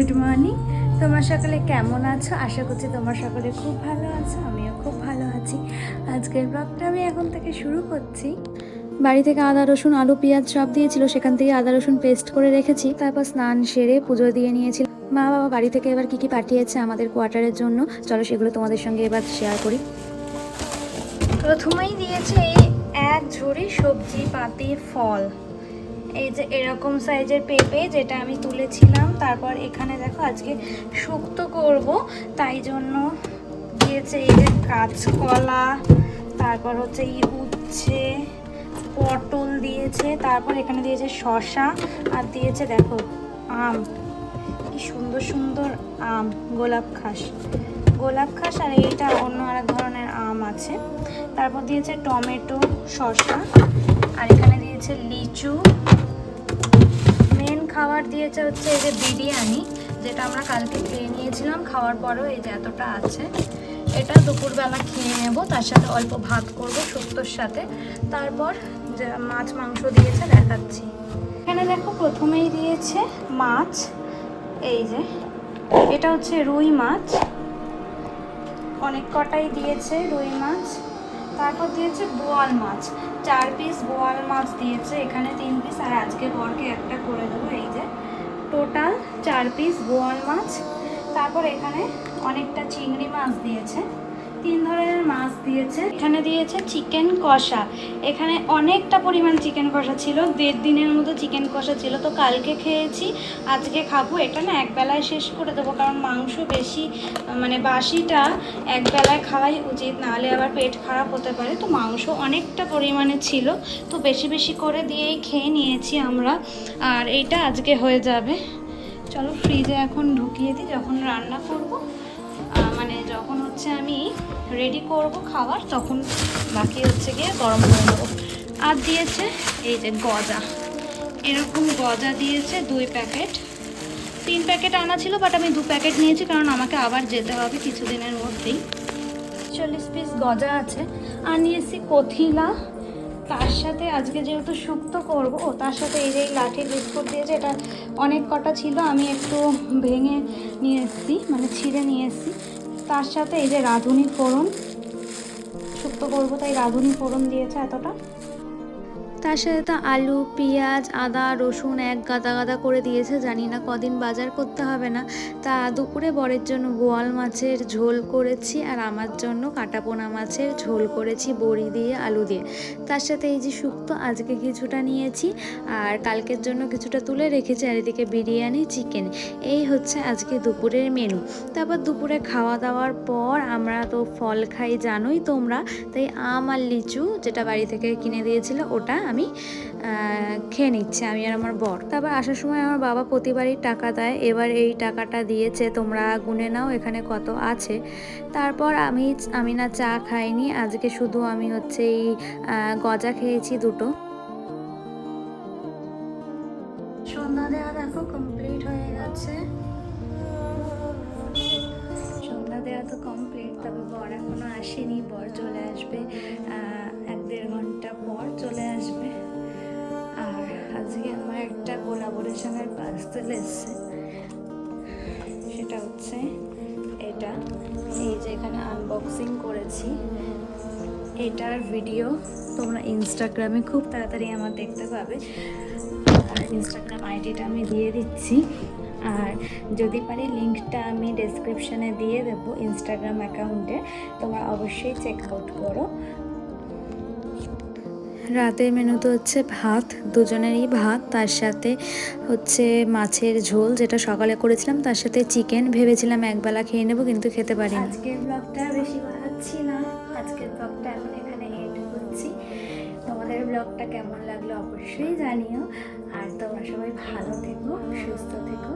Good morning. তোমরা সকলে কেমন আছো? আশা করছি তোমরা সকলে খুব ভালো আছো, আমিও খুব ভালো আছি। আজকের ব্লগটা আমি এখন থেকে শুরু করছি। বাড়ি থেকে আদা রসুন আলু পেঁয়াজ সব দিয়েছিল, সেখান থেকে আদা রসুন পেস্ট করে রেখেছি। তারপর স্নান সেরে পুজো দিয়ে নিয়েছি। মা বাবা বাড়ি থেকে এবার কি কি পাঠিয়েছে আমাদের কোয়ার্টারের জন্য, চলো সেগুলো তোমাদের সঙ্গে এবার শেয়ার করি। প্রথমেই দিয়েছে এই এক ঝুড়ি সবজি পাতি ফল, এই যে এরকম সাইজের পেঁপে যেটা আমি তুলেছিলাম। তারপর এখানে দেখো আজকে শুক্তো করব, তাই জন্য দিয়েছে এই যে কাঁচকলা, তারপর হচ্ছে এই উচ্ছে, পটল দিয়েছে, তারপর এখানে দিয়েছে শসা, আর দিয়েছে দেখো আম, কি সুন্দর সুন্দর আম, গোলাপ খাস, আর এইটা অন্য আরেক ধরনের আম আছে। তারপর দিয়েছে টমেটো, শসা, আর এখানে দিয়েছে লিচু। মেন খাবার দিয়েছে হচ্ছে এই যে বিরিয়ানি, যেটা আমরা কালকে খেয়ে নিয়েছিলাম। খাওয়ার পরেও এই যে এতটা আছে, এটা দুপুরবেলা খেয়ে নেব, তার সাথে অল্প ভাত করব শুক্তোর সাথে। তারপর যে মাছ মাংস দিয়েছে দেখাচ্ছি। এখানে দেখো প্রথমেই দিয়েছে মাছ, এই যে এটা হচ্ছে রুই মাছ, অনেক কটাই দিয়েছে রুই মাছ। তারপর দিয়েছে বোয়াল মাছ, 4 পিস বোয়াল মাছ দিয়েছে, এখানে 3 পিস, আর আজকে বরকে একটা করে দেবো। এই যে টোটাল 4 পিস বোয়াল মাছ। তারপর এখানে অনেকটা চিংড়ি মাছ দিয়েছে, 3 ধরনের মাছ দিয়েছে। এখানে দিয়েছে চিকেন কষা, এখানে অনেকটা পরিমাণ চিকেন কষা ছিল, 1.5 দিনের মতো চিকেন কষা ছিল। তো কালকে খেয়েছি, আজকে খাবো। এটা না একবেলায় শেষ করে দেবো, কারণ মাংস বেশি মানে বাসিটা একবেলায় খাওয়াই উচিত, নাহলে আবার পেট খারাপ হতে পারে। তো মাংস অনেকটা পরিমাণে ছিল, তো বেশি বেশি করে দিয়েই খেয়ে নিয়েছি আমরা, আর এইটা আজকে হয়ে যাবে। চলো ফ্রিজে এখন ঢুকিয়ে দিই, যখন রান্না করব মানে যখন হচ্ছে আমি রেডি করব খাবার, তখন বাকি হচ্ছে গিয়ে গরম করে নেবো। আর দিয়েছে এই যে গজা, এরকম গজা দিয়েছে 2 প্যাকেট। 3 প্যাকেট আনা ছিল, বাট আমি 2 প্যাকেট নিয়েছি, কারণ আমাকে আবার যেতে হবে কিছুদিনের মধ্যেই। 40 পিস গজা আছে। আর নিয়েছি কথিলা, তার সাথে আজকে যেহেতু শুক্তো করবো, তার সাথে এই যে লাঠির বিস্কুট দিয়েছে, এটা অনেক কটা ছিল, আমি একটু ভেঙে নিয়ে এসেছি, মানে ছিঁড়ে নিয়ে এসেছি। তার সাথে এই যে রাঁধুনি ফোড়ন, শুক্তো করবো তাই রাঁধুনি ফোড়ন দিয়েছে এতটা। তার সাথে তো আলু পেঁয়াজ আদা রসুন এক গাদা গাদা করে দিয়েছে, জানি না কদিন বাজার করতে হবে না। তা দুপুরে বরের জন্য বোয়াল মাছের ঝোল করেছি, আর আমার জন্য কাটাপোনা মাছের ঝোল করেছি বড়ি দিয়ে আলু দিয়ে। তার সাথে এই যে শুক্তো আজকে কিছুটা নিয়েছি, আর কালকের জন্য কিছুটা তুলে রেখেছি, আর এদিকে বিরিয়ানি চিকেন। এই হচ্ছে আজকে দুপুরের মেনু। তারপর দুপুরে খাওয়া দাওয়ার পর আমরা তো ফল খাই জানোই তোমরা, তাই আম আর লিচু যেটা বাড়ি থেকে কিনে দিয়েছিল ওটা আমি খেয়ে নিচ্ছি, আমি আর আমার বর। তারপর আসার সময় আমার বাবা প্রতিবারই টাকা দেয়, এবার এই টাকাটা দিয়েছে, তোমরা গুনে নাও এখানে কত আছে। তারপর আমি না চা খাইনি আজকে, শুধু আমি হচ্ছে এই গজা খেয়েছি 2টো। সন্ধ্যা দেওয়া দেখো কমপ্লিট হয়ে গেছে, সন্ধ্যা দেওয়া তো কমপ্লিট। তবে বর এখনো আসেনি, বর চলে আসবে 1-1.5 ঘন্টা পর চলে আসবে। আর আজকে আমার একটা কোলাবোরেশনের পার্সেল এসছে, সেটা হচ্ছে এটা, এই যে এখানে আনবক্সিং করেছি, এটার ভিডিও তোমরা ইনস্টাগ্রামে খুব তাড়াতাড়ি আমার দেখতে পাবে। আর ইনস্টাগ্রাম আইডিটা আমি দিয়ে দিচ্ছি, আর যদি পারি লিঙ্কটা আমি ডেসক্রিপশানে দিয়ে দেবো ইনস্টাগ্রাম অ্যাকাউন্টে, তোমরা অবশ্যই চেক আউট করো। রাতের মেনুতে হচ্ছে ভাত, দুজনেরই ভাত, তার সাথে হচ্ছে মাছের ঝোল যেটা সকালে করেছিলাম, তার সাথে চিকেন। ভেবেছিলাম একবেলা খেয়ে নেবো, কিন্তু খেতে পারি। আজকের ব্লগটা বেশি বাড়াচ্ছি না, আজকের ব্লগটা এখন এখানে এন্ড করছি। তোমাদের ব্লগটা কেমন লাগলো অবশ্যই জানিও, আর তোমরা সবাই ভালো থেকো, সুস্থ থেকো।